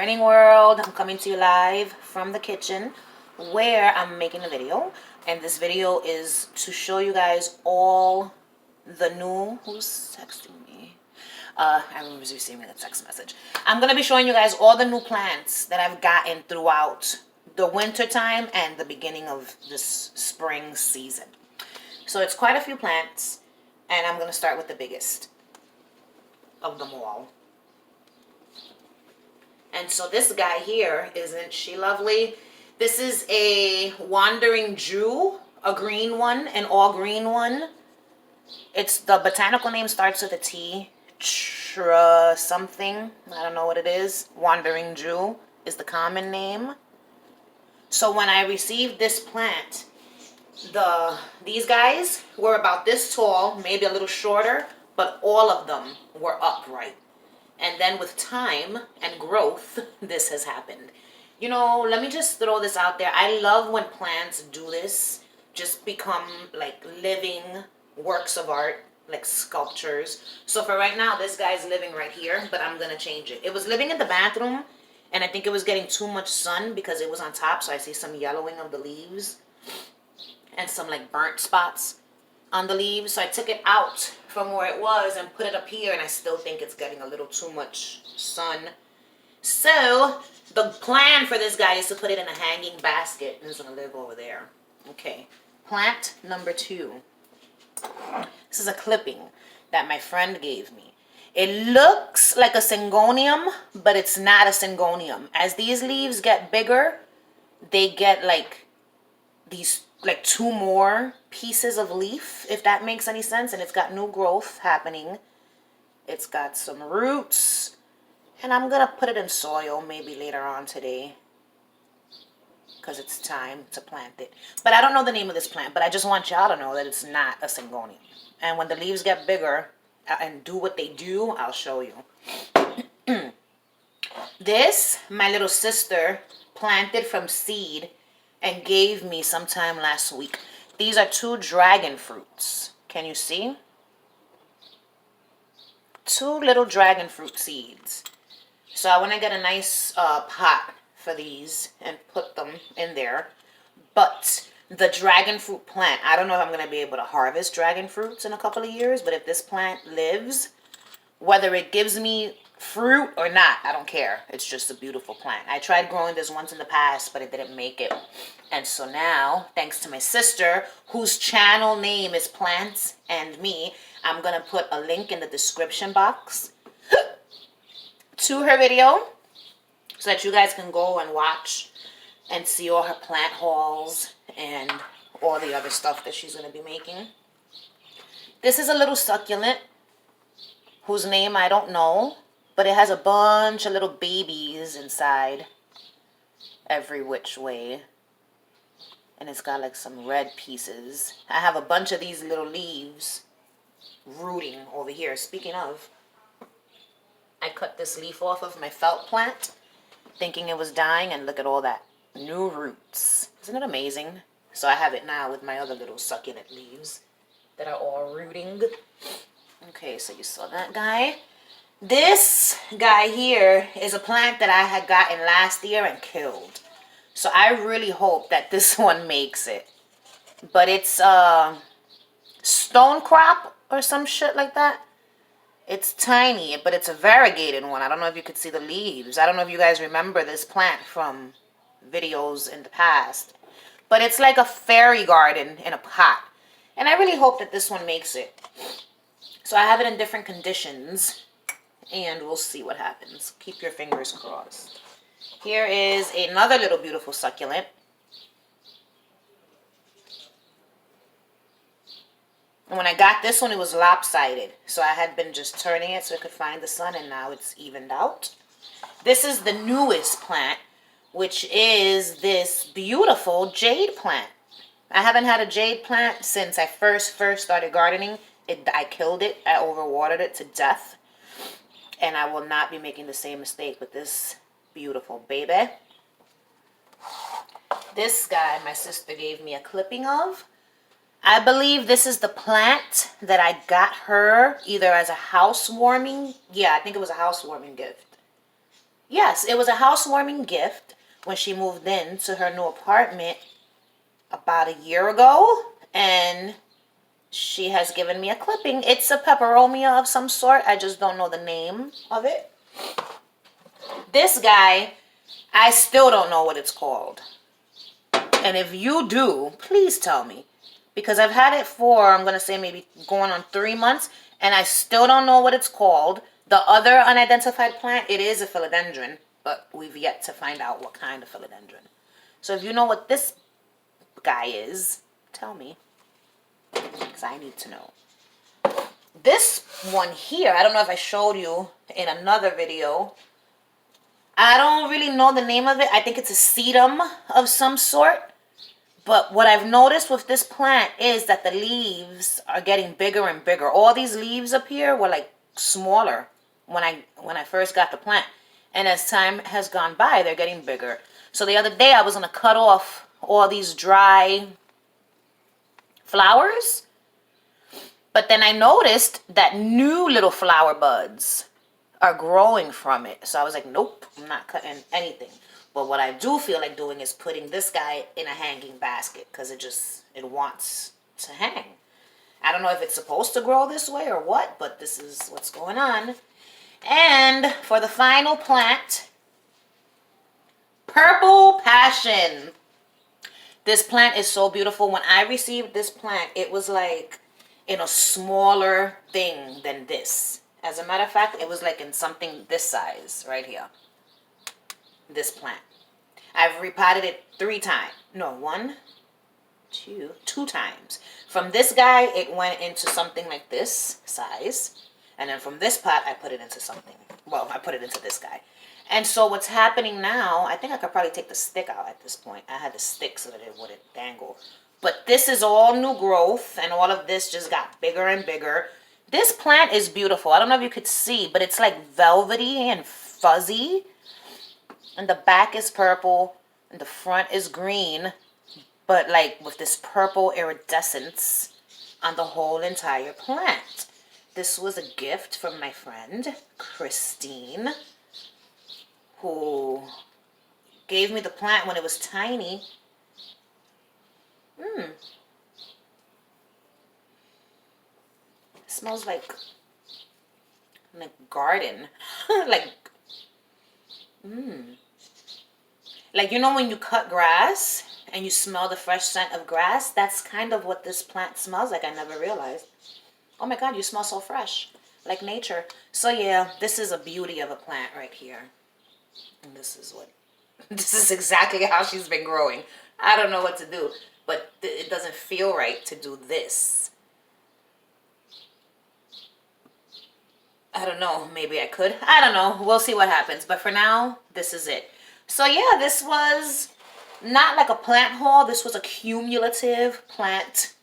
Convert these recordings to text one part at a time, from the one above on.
morning, world. I'm coming to you live from the kitchen where I'm making a video. And this video is to show you guys all the new... Who's texting me? I was receiving a text message. I'm going to be showing you guys all the new plants that I've gotten throughout the winter time and the beginning of this spring season. So it's quite a few plants, and I'm going to start with the biggest of them all. And so this guy here, isn't she lovely? This is a Wandering Jew, a green one, an all green one. It's the botanical name starts with a T. Something. I don't know what it is. Wandering Jew is the common name. So when I received this plant, these guys were about this tall, maybe a little shorter, but all of them were upright. And then with time and growth, this has happened. You know, let me just throw this out there. I love when plants do this, just become like living works of art, like sculptures. So for right now, this guy's living right here, but I'm going to change it. It was living in the bathroom, and I think it was getting too much sun because it was on top, so I see some yellowing of the leaves and some like burnt spots on the leaves. So I took it out from where it was and put it up here, and I still think it's getting a little too much sun. So the plan for this guy is to put it in a hanging basket, and it's going to live over there. Okay, plant number 2. This is a clipping that my friend gave me. It looks like a syngonium, but it's not a syngonium. As these leaves get bigger, they get like these like 2 more pieces of leaf, if that makes any sense. And it's got new growth happening. It's got some roots, and I'm gonna put it in soil maybe later on today because it's time to plant it. But I don't know the name of this plant, but I just want y'all to know that it's not a syngonium. And when the leaves get bigger and do what they do, I'll show you. This, my little sister planted from seed and gave me sometime last week. These are 2 dragon fruits. Can you see? 2 little dragon fruit seeds. So I want to get a nice pot for these and put them in there. But the dragon fruit plant, I don't know if I'm going to be able to harvest dragon fruits in a couple of years, but if this plant lives, whether it gives me fruit or not, I don't care. It's just a beautiful plant. I tried growing this once in the past, but it didn't make it. And so now, thanks to my sister, whose channel name is Plants and Me, I'm going to put a link in the description box to her video so that you guys can go and watch and see all her plant hauls and all the other stuff that she's going to be making. This is a little succulent whose name I don't know, but it has a bunch of little babies inside every which way. And it's got like some red pieces. I have a bunch of these little leaves rooting over here. Speaking of, I cut this leaf off of my felt plant thinking it was dying, and look at all that new roots. Isn't it amazing? So I have it now with my other little succulent leaves that are all rooting. Okay, so you saw that guy. This guy here is a plant that I had gotten last year and killed. So I really hope that this one makes it. But it's stone crop or some shit like that. It's tiny, but it's a variegated one. I don't know if you could see the leaves. I don't know if you guys remember this plant from videos in the past. But it's like a fairy garden in a pot. And I really hope that this one makes it. So I have it in different conditions. And we'll see what happens. Keep your fingers crossed. Here is another little beautiful succulent. And when I got this one, it was lopsided. So I had been just turning it so it could find the sun, and now it's evened out. This is the newest plant, which is this beautiful jade plant. I haven't had a jade plant since I first started gardening. I killed it. I overwatered it to death. And I will not be making the same mistake with this beautiful baby. This guy, my sister gave me a clipping of. I believe this is the plant that I got her either as a housewarming. Yeah, I think it was a housewarming gift. Yes, it was a housewarming gift when she moved in to her new apartment about a year ago. And she has given me a clipping. It's a peperomia of some sort. I just don't know the name of it. This guy, I still don't know what it's called. And if you do, please tell me. Because I've had it for, I'm going to say maybe going on 3 months, and I still don't know what it's called. The other unidentified plant, it is a philodendron, but we've yet to find out what kind of philodendron. So if you know what this guy is, tell me. Because I need to know. This one here, I don't know if I showed you in another video. I don't really know the name of it. I think it's a sedum of some sort. But what I've noticed with this plant is that the leaves are getting bigger and bigger. All these leaves up here were like smaller when I first got the plant. And as time has gone by, they're getting bigger. So the other day I was going to cut off all these dry flowers. But then I noticed that new little flower buds are growing from it. So I was like, nope, I'm not cutting anything. But what I do feel like doing is putting this guy in a hanging basket because it wants to hang. I don't know if it's supposed to grow this way or what, but this is what's going on. And for the final plant, Purple Passion. This plant is so beautiful. When I received this plant, it was like in a smaller thing than this. As a matter of fact, it was like in something this size right here. This plant. I've repotted it 3 times. No, 2 times. From this guy, it went into something like this size. And then from this pot, I put it into something. Well, I put it into this guy. And so what's happening now, I think I could probably take the stick out at this point. I had the stick so that it wouldn't dangle. But this is all new growth, and all of this just got bigger and bigger. This plant is beautiful. I don't know if you could see, but it's like velvety and fuzzy. And the back is purple, and the front is green, but like with this purple iridescence on the whole entire plant. This was a gift from my friend, Christine, who gave me the plant when it was tiny. It smells like garden. Like, you know when you cut grass and you smell the fresh scent of grass? That's kind of what this plant smells like. I never realized. Oh my God, you smell so fresh. Like nature. So yeah, this is a beauty of a plant right here. And this is exactly how she's been growing. I don't know what to do, but it doesn't feel right to do this. I don't know, maybe I could. I don't know, we'll see what happens. But for now, this is it. So yeah, this was not like a plant haul. This was a cumulative plant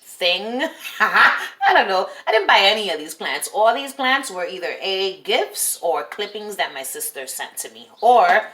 thing. I don't know. I didn't buy any of these plants. All these plants were either gifts or clippings that my sister sent to me, or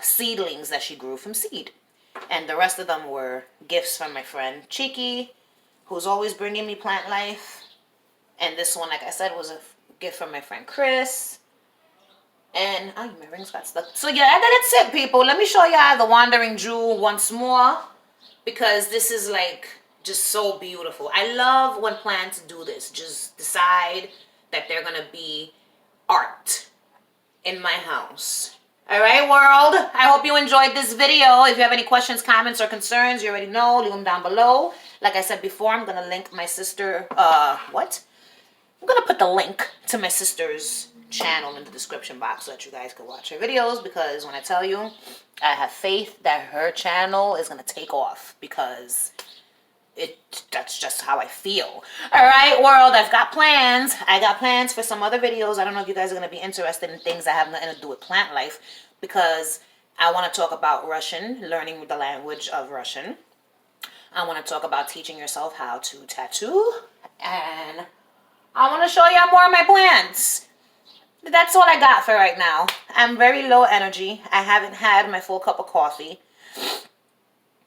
seedlings that she grew from seed. And the rest of them were gifts from my friend Cheeky, who's always bringing me plant life. And this one, like I said, was a gift from my friend Chris. And, oh, my rings got stuck. So, yeah, that's it, people. Let me show y'all the Wandering Jewel once more. Because this is, like, just so beautiful. I love when plants do this. Just decide that they're going to be art in my house. All right, world. I hope you enjoyed this video. If you have any questions, comments, or concerns, you already know. Leave them down below. Like I said before, I'm going to link my sister, I'm going to put the link to my sister's channel in the description box so that you guys can watch her videos, because when I tell you, I have faith that her channel is going to take off, because that's just how I feel. All right, world, I've got plans. I got plans for some other videos. I don't know if you guys are going to be interested in things that have nothing to do with plant life, because I want to talk about Russian, learning the language of Russian. I want to talk about teaching yourself how to tattoo, and I want to show y'all more of my plants. That's all I got for right now. I'm very low energy. I haven't had my full cup of coffee.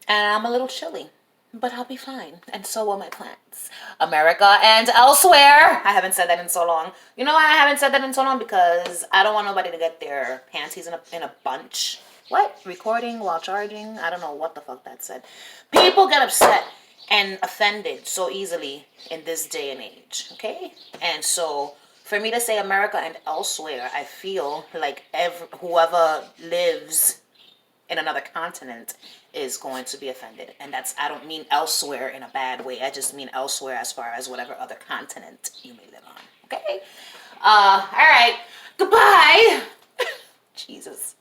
And I'm a little chilly. but I'll be fine. And so will my plants. America and elsewhere. I haven't said that in so long. You know why I haven't said that in so long? Because I don't want nobody to get their panties in a bunch. What? Recording while charging? I don't know what the fuck that said. People get upset and offended so easily in this day and age. Okay? And so for me to say America and elsewhere, I feel like whoever lives in another continent is going to be offended. And I don't mean elsewhere in a bad way. I just mean elsewhere as far as whatever other continent you may live on. Okay? All right. Goodbye. Jesus.